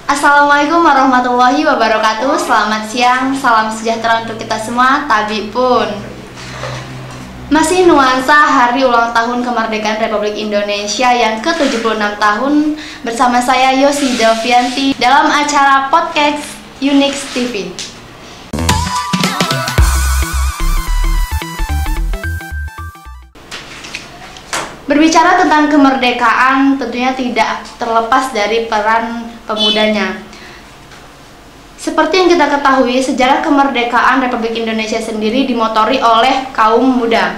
Assalamualaikum warahmatullahi wabarakatuh. Selamat siang, salam sejahtera untuk kita semua. Tabi pun masih nuansa hari ulang tahun kemerdekaan Republik Indonesia yang ke-76 tahun bersama saya Yosi Delvianti dalam acara podcast Unix TV. Berbicara tentang kemerdekaan tentunya tidak terlepas dari peran pemudanya. Seperti yang kita ketahui, sejarah kemerdekaan Republik Indonesia sendiri dimotori oleh kaum muda.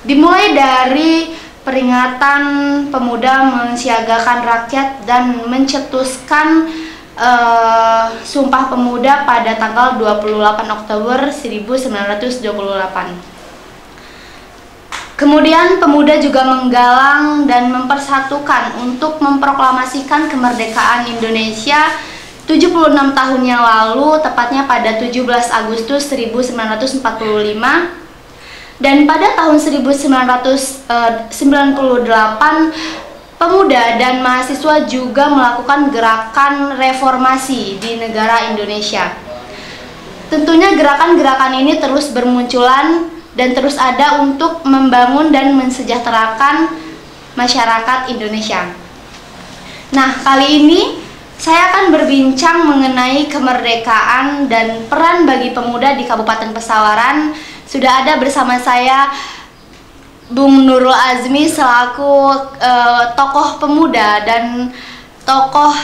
Dimulai dari peringatan pemuda mensiagakan rakyat dan mencetuskan Sumpah Pemuda pada tanggal 28 Oktober 1928. Kemudian pemuda juga menggalang dan mempersatukan untuk memproklamasikan kemerdekaan Indonesia 76 tahun yang lalu, tepatnya pada 17 Agustus 1945. Dan pada tahun 1998, pemuda dan mahasiswa juga melakukan gerakan reformasi di negara Indonesia. Tentunya gerakan-gerakan ini terus bermunculan dan terus ada untuk membangun dan mensejahterakan masyarakat Indonesia. Nah, kali ini saya akan berbincang mengenai kemerdekaan dan peran bagi pemuda di Kabupaten Pesawaran. Sudah ada bersama saya Bung Nurul Azmi selaku tokoh pemuda dan tokoh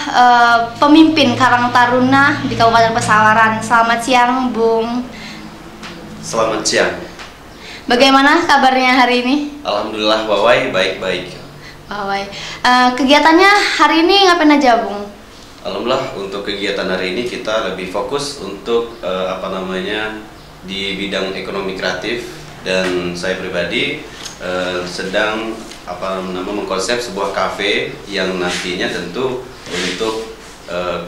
pemimpin Karang Taruna di Kabupaten Pesawaran. Selamat siang, Bung. Selamat siang. Bagaimana kabarnya hari ini? Alhamdulillah, Wawai, baik-baik. Wawai. Kegiatannya hari ini ngapain aja, Bung? Alhamdulillah, untuk kegiatan hari ini kita lebih fokus untuk di bidang ekonomi kreatif, dan saya pribadi sedang mengkonsep sebuah kafe yang nantinya tentu untuk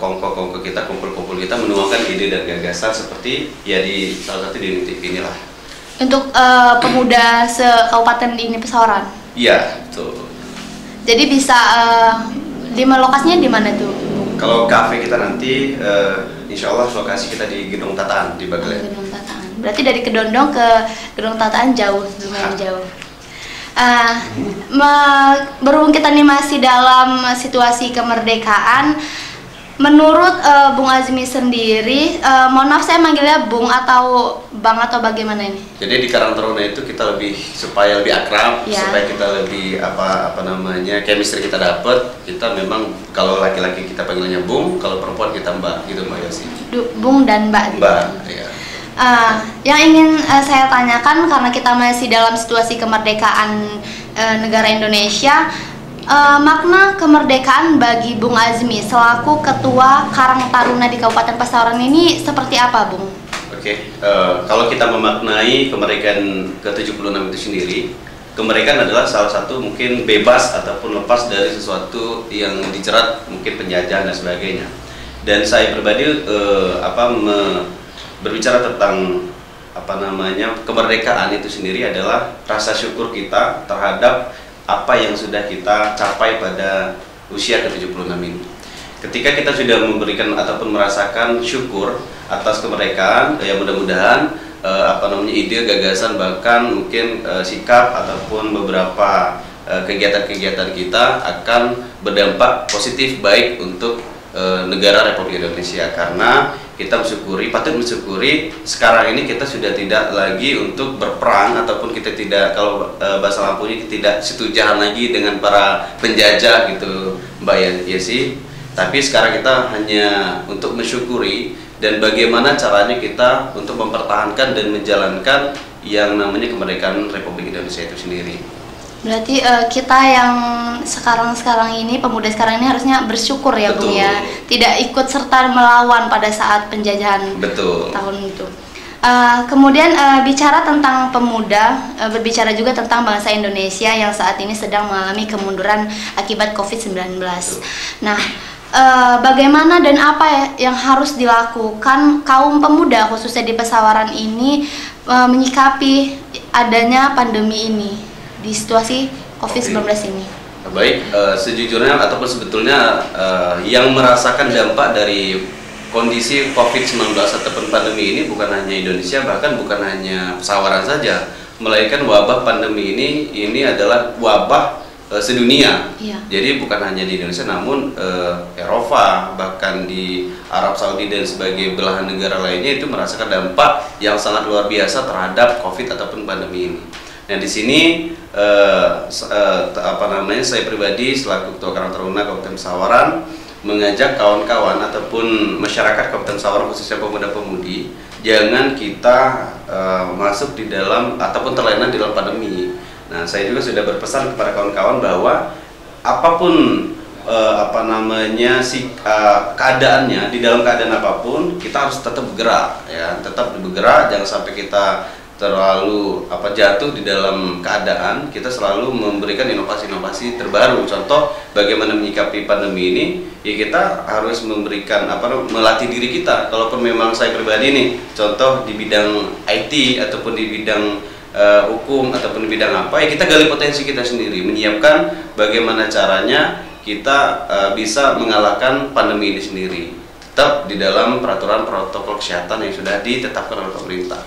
kongko-kongko kita, kumpul-kumpul kita menuangkan ide dan gagasan seperti ya di salah satu di TV inilah. Untuk pemuda se-kabupaten ini Pesawaran? Iya, betul. Jadi bisa lokasinya di mana tuh? Kalau kafe kita nanti, insya Allah lokasi kita di Gedung Tataan di Bagelen. Gedung Tataan. Berarti dari Kedondong ke Gedung Tataan jauh, lumayan jauh. Berhubung kita nih masih dalam situasi kemerdekaan, menurut Bung Azmi sendiri, mohon maaf saya manggilnya Bung atau Bang atau bagaimana ini? Jadi di Karang Taruna itu kita supaya lebih akrab, ya, supaya kita lebih chemistry kita dapat. Kita memang kalau laki-laki kita panggilnya Bung, kalau perempuan kita Mbak, gitu Mbak Yosi. Bung dan Mbak. Mbak, ya. Yang ingin saya tanyakan, karena kita masih dalam situasi kemerdekaan negara Indonesia, makna kemerdekaan bagi Bung Azmi selaku Ketua Karang Taruna di Kabupaten Pesawaran ini seperti apa, Bung? Oke, kalau kita memaknai kemerdekaan ke-76 itu sendiri, kemerdekaan adalah salah satu mungkin bebas ataupun lepas dari sesuatu yang dijerat mungkin penjajahan dan sebagainya. Dan saya pribadi berbicara tentang kemerdekaan itu sendiri adalah rasa syukur kita terhadap apa yang sudah kita capai pada usia ke-76 ini. Ketika kita sudah memberikan ataupun merasakan syukur atas kemerdekaan, ya mudah-mudahan ide, gagasan, bahkan mungkin sikap ataupun beberapa kegiatan-kegiatan kita akan berdampak positif baik untuk negara Republik Indonesia, karena kita patut mensyukuri sekarang ini kita sudah tidak lagi untuk berperang ataupun kita tidak, kalau bahasa lampunya, tidak setujahan lagi dengan para penjajah gitu Mbak Yesi. Tapi sekarang kita hanya untuk mensyukuri dan bagaimana caranya kita untuk mempertahankan dan menjalankan yang namanya kemerdekaan Republik Indonesia itu sendiri. Berarti kita yang sekarang ini, pemuda sekarang ini harusnya bersyukur ya, Bung ya, tidak ikut serta melawan pada saat penjajahan. Betul. Tahun itu. Kemudian bicara tentang pemuda, berbicara juga tentang bangsa Indonesia yang saat ini sedang mengalami kemunduran akibat COVID-19. Nah, bagaimana dan apa yang harus dilakukan kaum pemuda khususnya di Pesawaran ini menyikapi adanya pandemi ini di situasi COVID-19 ini? Baik, sejujurnya ataupun sebetulnya yang merasakan dampak dari kondisi COVID-19 ataupun pandemi ini bukan hanya Indonesia, bahkan bukan hanya Pesawaran saja, melainkan wabah pandemi ini adalah wabah sedunia. Iya. Jadi bukan hanya di Indonesia, namun Eropa, bahkan di Arab Saudi dan sebagai belahan negara lainnya itu merasakan dampak yang sangat luar biasa terhadap COVID ataupun pandemi ini. Nah di sini saya pribadi selaku Ketua Karang Taruna Kabupaten Pesawaran mengajak kawan-kawan ataupun masyarakat Kabupaten Pesawaran, khususnya pemuda-pemudi, jangan kita masuk di dalam ataupun terlena di dalam pandemi. Nah saya juga sudah berpesan kepada kawan-kawan bahwa apapun keadaannya, di dalam keadaan apapun kita harus tetap bergerak, ya, tetap bergerak, jangan sampai kita terlalu jatuh di dalam keadaan. Kita selalu memberikan inovasi-inovasi terbaru. Contoh bagaimana menyikapi pandemi ini, ya kita harus memberikan melatih diri kita. Kalaupun memang saya pribadi nih, contoh di bidang IT ataupun di bidang hukum ataupun di bidang apa, ya kita gali potensi kita sendiri, menyiapkan bagaimana caranya kita bisa mengalahkan pandemi ini sendiri, tetap di dalam peraturan protokol kesehatan yang sudah ditetapkan oleh pemerintah.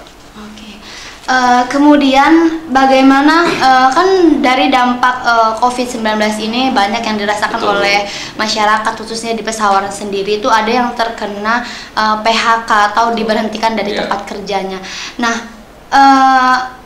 Kemudian bagaimana kan dari dampak COVID-19 ini banyak yang dirasakan Betul. oleh masyarakat, khususnya di Pesawaran sendiri itu ada yang terkena PHK atau diberhentikan dari tempat kerjanya. Nah,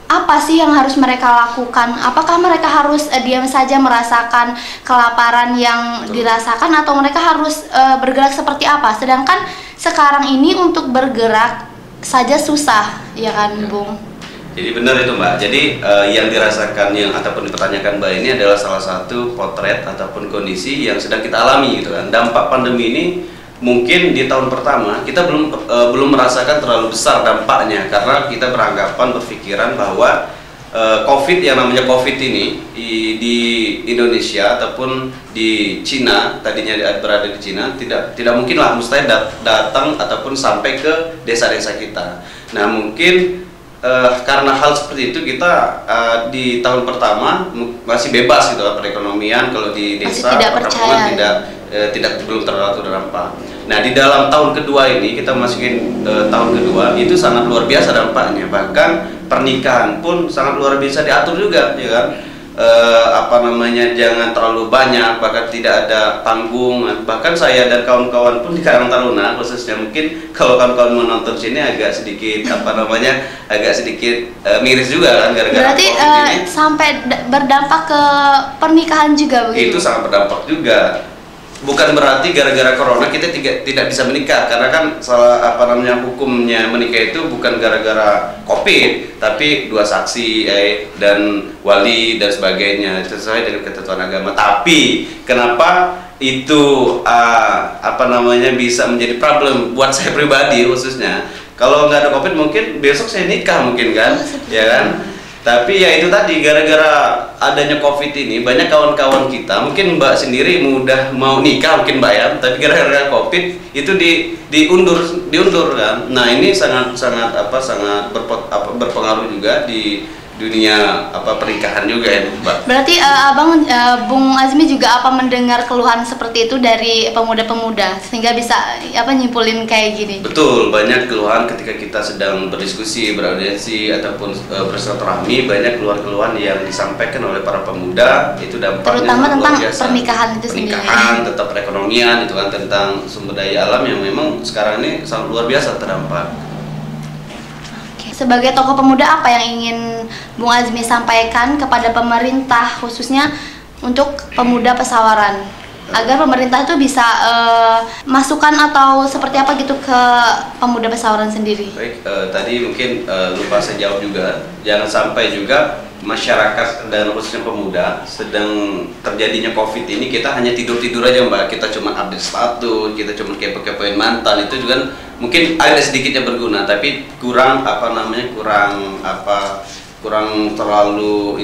apa sih yang harus mereka lakukan? Apakah mereka harus diam saja merasakan kelaparan yang dirasakan, atau mereka harus bergerak seperti apa? Sedangkan sekarang ini untuk bergerak saja susah, ya kan, Bung? Jadi benar itu Mbak. Jadi yang dirasakan ataupun dipertanyakan Mbak ini adalah salah satu potret ataupun kondisi yang sedang kita alami gitu kan. Dampak pandemi ini mungkin di tahun pertama kita belum merasakan terlalu besar dampaknya, karena kita berpikiran bahwa COVID, yang namanya COVID ini di Indonesia ataupun di Cina, tadinya berada di Cina, tidak mungkinlah, mustahil datang ataupun sampai ke desa-desa kita. Nah mungkin karena hal seperti itu kita di tahun pertama masih bebas gitu perekonomian, kalau di desa perkampungan belum terlalu terdampak. Nah di dalam tahun kedua ini kita masukin tahun kedua, itu sangat luar biasa dampaknya, bahkan pernikahan pun sangat luar biasa diatur juga, ya kan. Jangan terlalu banyak, bahkan tidak ada panggung. Bahkan saya dan kawan-kawan pun di Karang Taruna khususnya, mungkin kalau kawan-kawan menonton sini agak sedikit miris juga kan, gara-gara berarti ini. Sampai berdampak ke pernikahan juga begitu? Itu sangat berdampak juga. Bukan berarti gara-gara corona kita tidak bisa menikah, karena kan hukumnya menikah itu bukan gara-gara COVID, tapi dua saksi dan wali dan sebagainya, sesuai dengan ketentuan agama. Tapi kenapa itu bisa menjadi problem buat saya pribadi khususnya? Kalau nggak ada COVID mungkin besok saya nikah mungkin kan, ya kan? Tapi ya itu tadi, gara-gara adanya COVID ini banyak kawan-kawan kita, mungkin Mbak sendiri mudah mau nikah mungkin Mbak ya, tapi gara-gara COVID itu diundur kan. Nah ini sangat berpengaruh juga di dunia pernikahan juga ya Mbak. Berarti Bung Azmi juga mendengar keluhan seperti itu dari pemuda-pemuda sehingga bisa nyimpulin kayak gini? Betul, banyak keluhan ketika kita sedang berdiskusi, beraudiensi ataupun bersilaturahmi, banyak keluhan-keluhan yang disampaikan oleh para pemuda, itu dampaknya terutama tentang luar biasa. Pernikahan itu sendiri. Pernikahan, tentang perekonomian itu kan, tentang sumber daya alam yang memang sekarang ini sangat luar biasa terdampak. Sebagai tokoh pemuda, apa yang ingin Bung Azmi sampaikan kepada pemerintah, khususnya untuk pemuda Pesawaran, agar pemerintah itu bisa masukan atau seperti apa gitu ke pemuda Pesawaran sendiri? Baik, tadi mungkin lupa saya jawab juga, jangan sampai juga masyarakat dan khususnya pemuda sedang terjadinya COVID ini kita hanya tidur-tidur aja Mbak, kita cuma update status, kita cuma kepo-kepoin mantan, itu juga mungkin ada sedikitnya berguna, tapi kurang kurang terlalu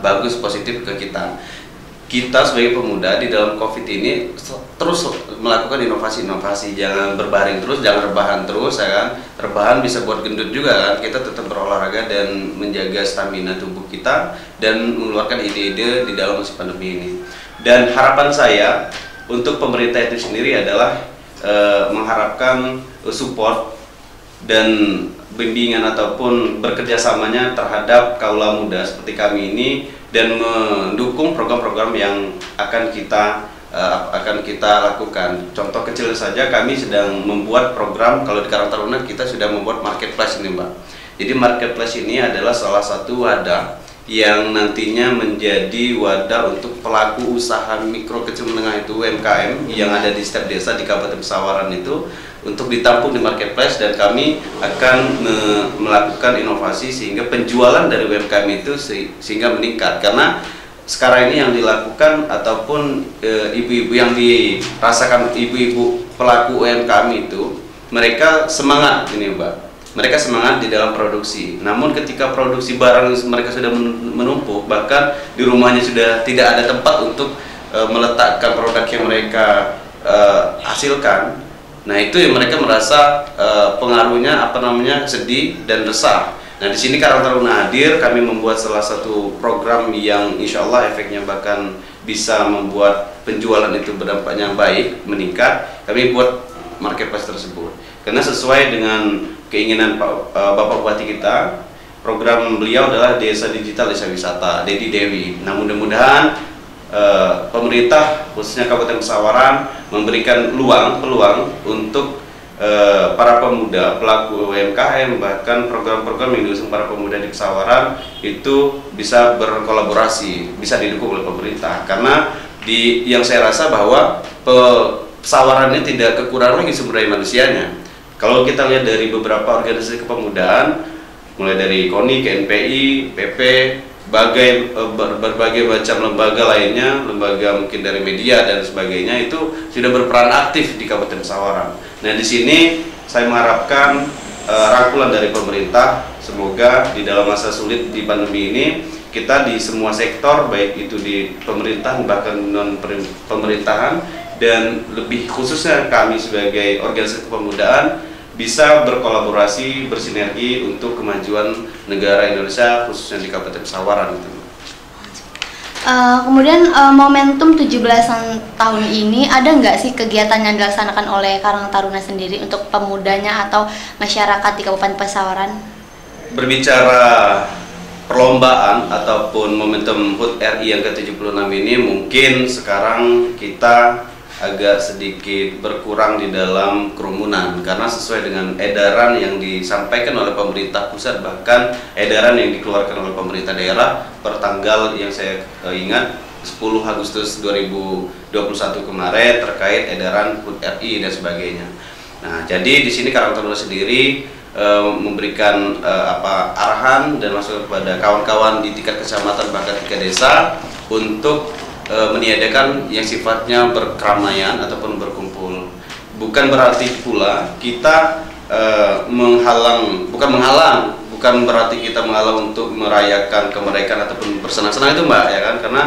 bagus positif ke kita. kita sebagai pemuda di dalam COVID ini terus melakukan inovasi-inovasi, jangan berbaring terus, jangan rebahan terus, ya kan. Rebahan bisa buat gendut juga kan. Kita tetap berolahraga dan menjaga stamina tubuh kita dan mengeluarkan ide-ide di dalam masa pandemi ini. Dan harapan saya untuk pemerintah itu sendiri adalah mengharapkan support dan bimbingan ataupun bekerjasamanya terhadap kaula muda seperti kami ini, dan mendukung program-program yang akan kita lakukan. Contoh kecil saja, kami sedang membuat program, kalau di Karang Taruna kita sudah membuat marketplace ini, Mbak. Jadi marketplace ini adalah salah satu wadah yang nantinya menjadi wadah untuk pelaku usaha mikro kecil menengah itu, UMKM, yang ada di setiap desa di Kabupaten Pesawaran itu, untuk ditampung di marketplace, dan kami akan melakukan inovasi sehingga penjualan dari UMKM itu sehingga meningkat. Karena sekarang ini yang dilakukan ataupun ibu-ibu yang dirasakan ibu-ibu pelaku UMKM itu, mereka semangat ini, Mbak. Mereka semangat di dalam produksi. Namun ketika produksi barang mereka sudah menumpuk, bahkan di rumahnya sudah tidak ada tempat untuk meletakkan produk yang mereka hasilkan. Nah, itu yang mereka merasa pengaruhnya sedih dan resah. Nah, di sini Karang Taruna hadir, kami membuat salah satu program yang insya Allah efeknya bahkan bisa membuat penjualan itu berdampaknya baik, meningkat. Kami buat marketplace tersebut karena sesuai dengan keinginan Bapak Bupati kita. Program beliau adalah Desa Digital Desa Wisata, Dedi Dewi. Nah, mudah-mudahan pemerintah khususnya Kabupaten Pesawaran memberikan peluang untuk para pemuda pelaku UMKM, bahkan program-program yang diusung para pemuda di Pesawaran itu bisa berkolaborasi, bisa didukung oleh pemerintah. Karena yang saya rasa bahwa Pesawaran ini tidak kekurangan lagi sumber daya manusianya. Kalau kita lihat dari beberapa organisasi kepemudaan, mulai dari KONI, KNPI, PP, berbagai macam lembaga lainnya, lembaga mungkin dari media dan sebagainya, itu sudah berperan aktif di Kabupaten Pesawaran. Nah, di sini saya mengharapkan rangkulan dari pemerintah, semoga di dalam masa sulit di pandemi ini kita di semua sektor, baik itu di pemerintahan bahkan non pemerintahan, dan lebih khususnya kami sebagai organisasi kepemudaan bisa berkolaborasi, bersinergi untuk kemajuan negara Indonesia, khususnya di Kabupaten Pesawaran. Kemudian momentum 17-an tahun ini ada nggak sih kegiatan yang dilaksanakan oleh Karang Taruna sendiri untuk pemudanya atau masyarakat di Kabupaten Pesawaran? Berbicara perlombaan ataupun momentum HUT RI yang ke-76 ini, mungkin sekarang kita agak sedikit berkurang di dalam kerumunan, karena sesuai dengan edaran yang disampaikan oleh pemerintah pusat, bahkan edaran yang dikeluarkan oleh pemerintah daerah per tanggal yang saya ingat 10 Agustus 2021 kemarin terkait edaran HUT RI dan sebagainya. Nah, jadi di sini Karang Taruna sendiri memberikan arahan dan masukan kepada kawan-kawan di tingkat kecamatan bahkan tingkat desa untuk meniadakan yang sifatnya berkeramaian ataupun berkumpul. Bukan berarti pula kita bukan berarti kita menghalang untuk merayakan kemerdekaan ataupun bersenang-senang itu, Mbak, ya kan? Karena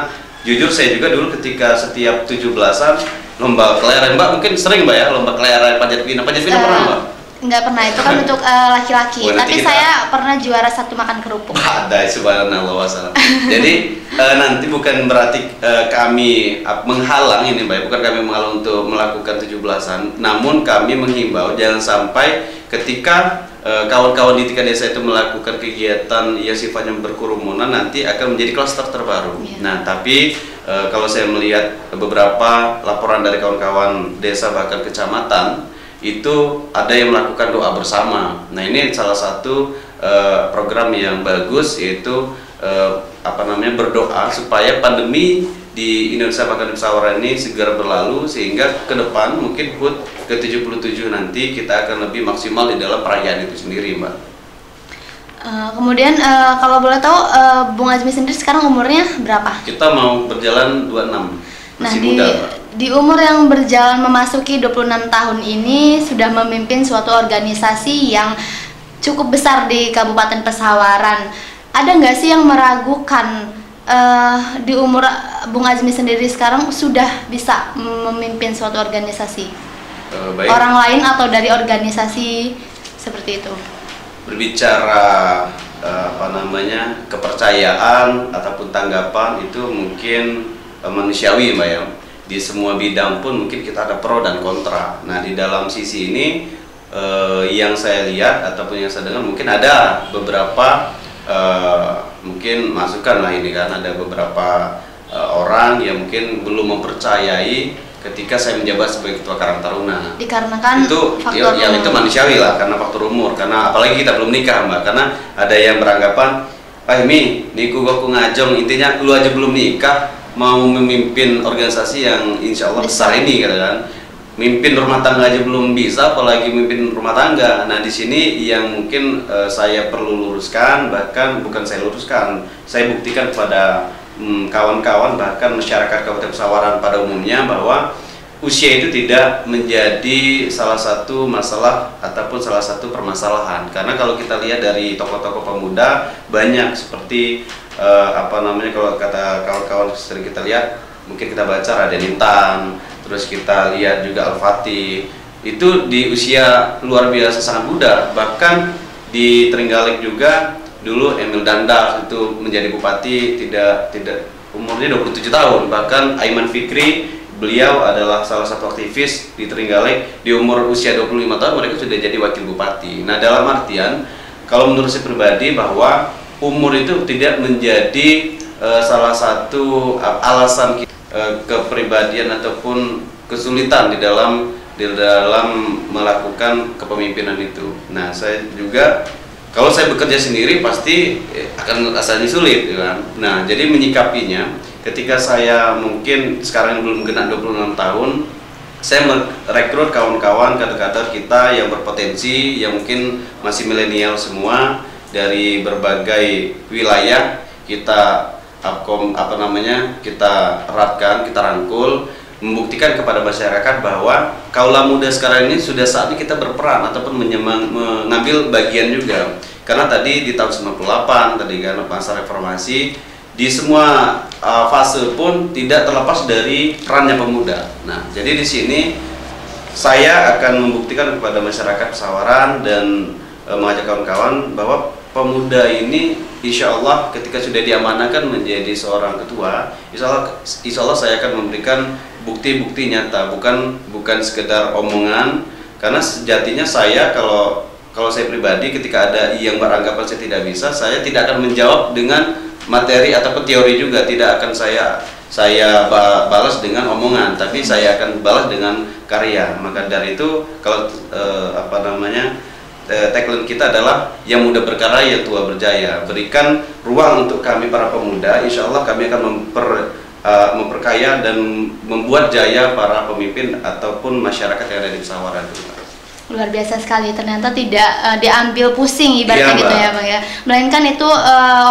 jujur saya juga dulu ketika setiap 17-an lomba kelereng, Mbak, mungkin sering, Mbak, ya, lomba kelereng Panjat Pinang pernah, Mbak? Enggak pernah, itu kan untuk laki-laki. Tapi saya pernah juara satu makan kerupuk. Ada, subhanallah wasallam. Jadi nanti bukan berarti kami menghalang ini, Mbak, bukan kami menghalang untuk melakukan 17-an, namun kami menghimbau jangan sampai ketika kawan-kawan di tingkat desa itu melakukan kegiatan yang sifatnya berkerumunan, nanti akan menjadi klaster terbaru. Nah, tapi kalau saya melihat beberapa laporan dari kawan-kawan desa bahkan kecamatan, itu ada yang melakukan doa bersama. Nah, ini salah satu program yang bagus, yaitu berdoa supaya pandemi di Indonesia bahkan di Pesawaran ini segera berlalu, sehingga ke depan mungkin HUT ke-77 nanti kita akan lebih maksimal di dalam perayaan itu sendiri, Mbak. Kemudian kalau boleh tahu Bung Azmi sendiri sekarang umurnya berapa? Kita mau berjalan 26. Masih muda, Mbak. Di umur yang berjalan memasuki 26 tahun ini sudah memimpin suatu organisasi yang cukup besar di Kabupaten Pesawaran. Ada nggak sih yang meragukan di umur Bung Azmi sendiri sekarang sudah bisa memimpin suatu organisasi? Baik. Orang lain atau dari organisasi seperti itu? Berbicara kepercayaan ataupun tanggapan itu mungkin manusiawi, Mbak ya. Di semua bidang pun mungkin kita ada pro dan kontra. Nah, di dalam sisi ini yang saya lihat ataupun yang saya dengar mungkin ada beberapa mungkin masukan lah ini kan, ada beberapa orang yang mungkin belum mempercayai ketika saya menjabat sebagai ketua Karang Taruna. Dikarenakan itu faktor yang itu manusiawi lah, karena faktor umur, karena apalagi kita belum nikah, Mbak. Karena ada yang beranggapan, Mi, niku aku ngajong, intinya lu aja belum nikah mau memimpin organisasi yang insya Allah besar ini, kan. Mimpin rumah tangga aja belum bisa, apalagi mimpin rumah tangga. Nah, di sini yang mungkin saya perlu luruskan, bahkan bukan saya luruskan, saya buktikan kepada kawan-kawan, bahkan masyarakat Kabupaten Pesawaran pada umumnya, bahwa usia itu tidak menjadi salah satu masalah ataupun salah satu permasalahan. Karena kalau kita lihat dari tokoh-tokoh pemuda banyak seperti kalau kata kawan-kawan sering kita lihat, mungkin kita baca Raden Intan, terus kita lihat juga Al-Fatih, itu di usia luar biasa sangat muda. Bahkan di Trenggalek juga dulu Emil Dandak itu menjadi bupati tidak umurnya 27 tahun. Bahkan Aiman Fikri, beliau adalah salah satu aktivis di Trenggalek, di umur usia 25 tahun mereka sudah jadi wakil bupati. Nah, dalam artian kalau menurut saya pribadi bahwa umur itu tidak menjadi salah satu alasan kepribadian ataupun kesulitan di dalam melakukan kepemimpinan itu. Nah, saya juga kalau saya bekerja sendiri pasti akan rasanya sulit, kan. Nah, jadi menyikapinya ketika saya mungkin sekarang belum genap 26 tahun, saya merekrut kawan-kawan kader-kader kita yang berpotensi, yang mungkin masih milenial semua dari berbagai wilayah. Kita kita eratkan, kita rangkul, membuktikan kepada masyarakat bahwa kaula muda sekarang ini sudah saatnya kita berperan ataupun mengambil bagian juga. Karena tadi di tahun 98 tadi kan masa reformasi, di semua fase pun tidak terlepas dari perannya pemuda. Nah, jadi di sini saya akan membuktikan kepada masyarakat Pesawaran dan mengajak kawan-kawan bahwa pemuda ini insya Allah ketika sudah diamanahkan menjadi seorang ketua, insya Allah saya akan memberikan bukti-bukti nyata, bukan sekedar omongan. Karena sejatinya saya kalau saya pribadi ketika ada yang beranggapan saya tidak bisa, saya tidak akan menjawab dengan materi ataupun teori juga, tidak akan saya balas dengan omongan, tapi saya akan balas dengan karya. Maka dari itu kalau tagline kita adalah yang muda berkarya, yang tua berjaya. Berikan ruang untuk kami para pemuda, insya Allah kami akan memperkaya dan membuat jaya para pemimpin ataupun masyarakat yang ada di Pesawaran. Luar biasa sekali, ternyata tidak diambil pusing ibaratnya gitu ya Bang ya, melainkan itu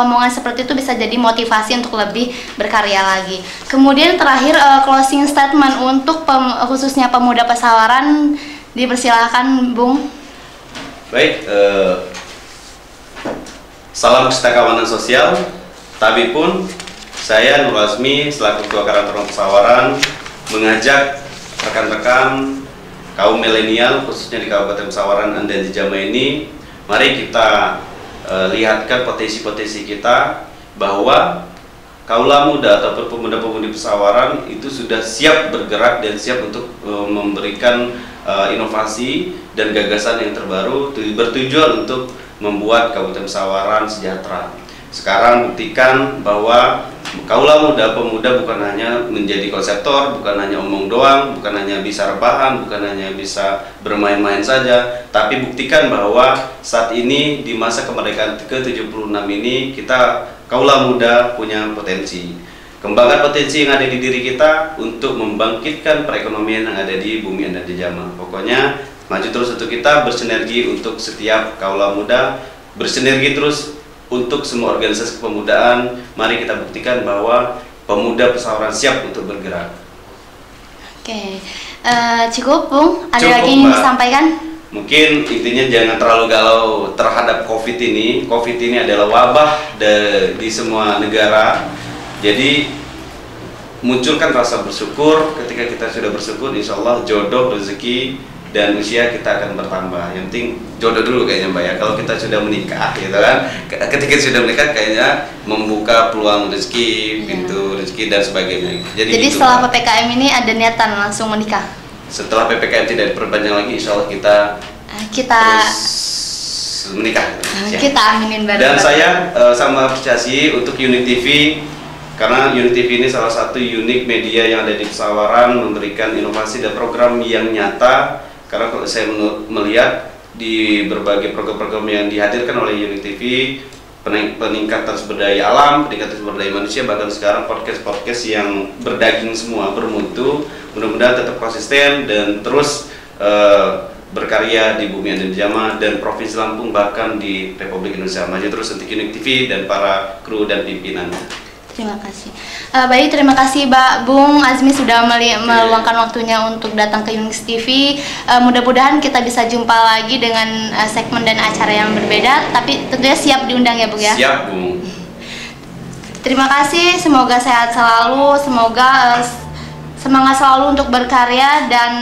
omongan seperti itu bisa jadi motivasi untuk lebih berkarya lagi. Kemudian terakhir closing statement untuk khususnya pemuda Pesawaran, dipersilakan Bung. Baik, salam kesetakawanan sosial. Tapi pun saya Nur Azmi selaku Ketua Karang Taruna Pesawaran mengajak rekan-rekan kaum milenial khususnya di Kabupaten Pesawaran dan di Jama ini, mari kita lihatkan potensi-potensi kita bahwa kaula muda ataupun pemuda-pemudi Pesawaran itu sudah siap bergerak dan siap untuk memberikan inovasi dan gagasan yang terbaru bertujuan untuk membuat Kabupaten Pesawaran sejahtera. Sekarang buktikan bahwa kaula muda pemuda bukan hanya menjadi konseptor, bukan hanya omong doang, bukan hanya bisa rebahan, bukan hanya bisa bermain-main saja, tapi buktikan bahwa saat ini di masa kemerdekaan ke-76 ini kita kaula muda punya potensi. Kembangkan potensi yang ada di diri kita untuk membangkitkan perekonomian yang ada di bumi dan di Jama. Pokoknya maju terus untuk kita, bersinergi untuk setiap kaula muda, bersinergi terus untuk semua organisasi kepemudaan. Mari kita buktikan bahwa pemuda Pesawaran siap untuk bergerak. Oke, cukup Bung, ada Cukup, lagi yang Mbak. disampaikan? Mungkin intinya jangan terlalu galau terhadap COVID ini. COVID ini adalah wabah di semua negara. Jadi munculkan rasa bersyukur. Ketika kita sudah bersyukur, insya Allah jodoh, rezeki, dan usia kita akan bertambah. Yang penting jodoh dulu kayaknya Mbak ya. Kalau kita sudah menikah gitu kan, ketika sudah menikah kayaknya membuka peluang rezeki, pintu rezeki dan sebagainya. Jadi gitu, setelah Mbak. PPKM ini ada niatan langsung menikah? Setelah PPKM tidak diperpanjang lagi, insya Allah kita terus menikah. Kita aminin bareng. Dan saya sama apresiasi untuk Unit TV, karena Unit TV ini salah satu unik media yang ada di Pesawaran, memberikan inovasi dan program yang nyata. Karena kalau saya melihat di berbagai program-program yang dihadirkan oleh Unit TV, peningkatan sumber daya alam, peningkatan sumber daya manusia, bahkan sekarang podcast-podcast yang berdaging semua, bermutu, mudah-mudahan tetap konsisten dan terus berkarya di Bumi Aden Jama dan Provinsi Lampung, bahkan di Republik Indonesia. Maju terus untuk Unit TV dan para kru dan pimpinannya. Terima kasih. Baik, terima kasih Bung Azmi sudah meluangkan waktunya untuk datang ke Unix TV. Mudah-mudahan kita bisa jumpa lagi dengan segmen dan acara yang berbeda, tapi tentunya siap diundang ya Bung ya? Siap Bung. Terima kasih, semoga sehat selalu, semoga semangat selalu untuk berkarya dan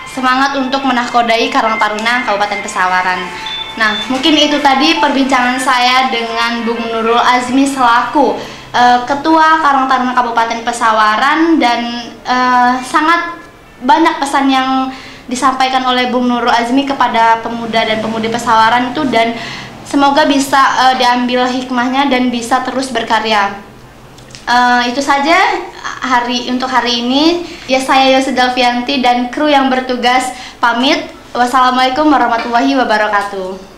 semangat untuk menahkodai Karang Taruna Kabupaten Pesawaran. Nah, mungkin itu tadi perbincangan saya dengan Bung Nurul Azmi selaku Ketua Karang Taruna Kabupaten Pesawaran, dan sangat banyak pesan yang disampaikan oleh Bung Nurul Azmi kepada pemuda dan pemudi Pesawaran itu, dan semoga bisa diambil hikmahnya dan bisa terus berkarya. Itu saja untuk hari ini. Ya, saya Yose Dalvianti dan kru yang bertugas pamit. Wassalamualaikum warahmatullahi wabarakatuh.